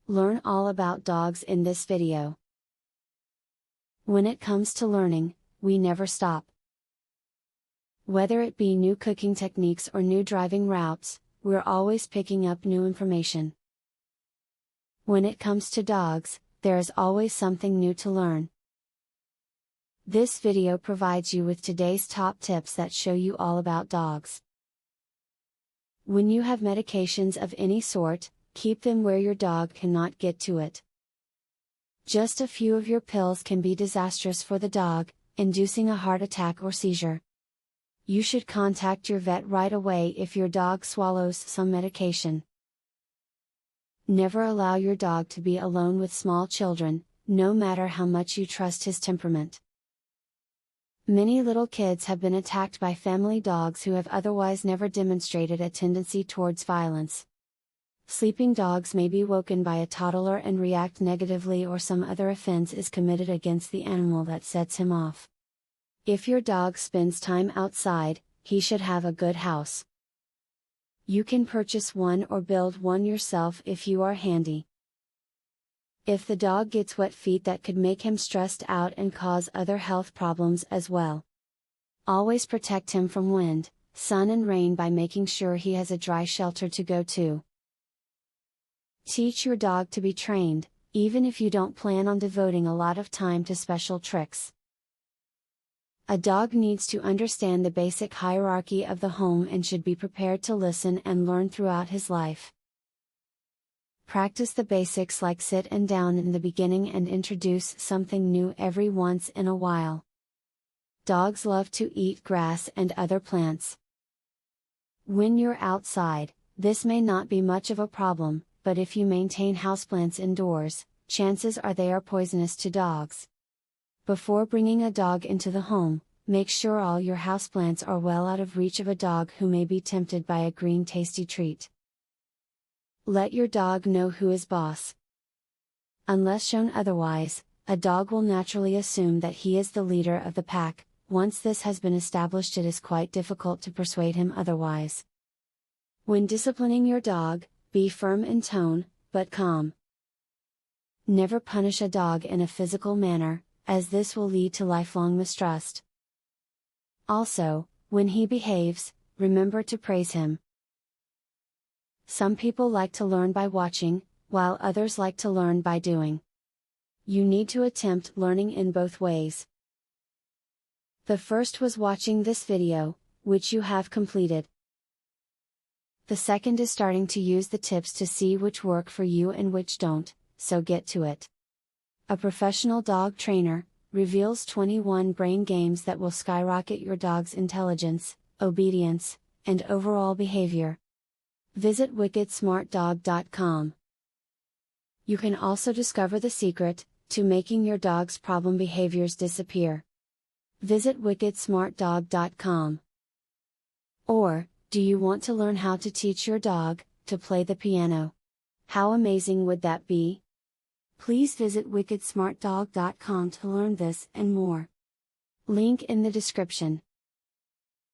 Learn all about dogs in this video. When it comes to learning, we never stop. Whether it be new cooking techniques or new driving routes, we're always picking up new information. When it comes to dogs, there is always something new to learn. This video provides you with today's top tips that show you all about dogs. When you have medications of any sort, keep them where your dog cannot get to it. Just a few of your pills can be disastrous for the dog, inducing a heart attack or seizure. You should contact your vet right away if your dog swallows some medication. Never allow your dog to be alone with small children, no matter how much you trust his temperament. Many little kids have been attacked by family dogs who have otherwise never demonstrated a tendency towards violence. Sleeping dogs may be woken by a toddler and react negatively, or some other offense is committed against the animal that sets him off. If your dog spends time outside, he should have a good house. You can purchase one or build one yourself if you are handy. If the dog gets wet feet, that could make him stressed out and cause other health problems as well. Always protect him from wind, sun and rain by making sure he has a dry shelter to go to. Teach your dog to be trained, even if you don't plan on devoting a lot of time to special tricks. A dog needs to understand the basic hierarchy of the home and should be prepared to listen and learn throughout his life. Practice the basics like sit and down in the beginning and introduce something new every once in a while. Dogs love to eat grass and other plants. When you're outside, this may not be much of a problem, but if you maintain houseplants indoors, chances are they are poisonous to dogs. Before bringing a dog into the home, make sure all your houseplants are well out of reach of a dog who may be tempted by a green tasty treat. Let your dog know who is boss. Unless shown otherwise, a dog will naturally assume that he is the leader of the pack. Once this has been established, it is quite difficult to persuade him otherwise. When disciplining your dog, be firm in tone, but calm. Never punish a dog in a physical manner, as this will lead to lifelong mistrust. Also, when he behaves, remember to praise him. Some people like to learn by watching, while others like to learn by doing. You need to attempt learning in both ways. The first was watching this video, which you have completed. The second is starting to use the tips to see which work for you and which don't, so get to it. A professional dog trainer reveals 21 brain games that will skyrocket your dog's intelligence, obedience, and overall behavior. Visit wickedsmartdog.com. You can also discover the secret to making your dog's problem behaviors disappear. Visit wickedsmartdog.com. Or, do you want to learn how to teach your dog to play the piano? How amazing would that be? Please visit wickedsmartdog.com to learn this and more. Link in the description.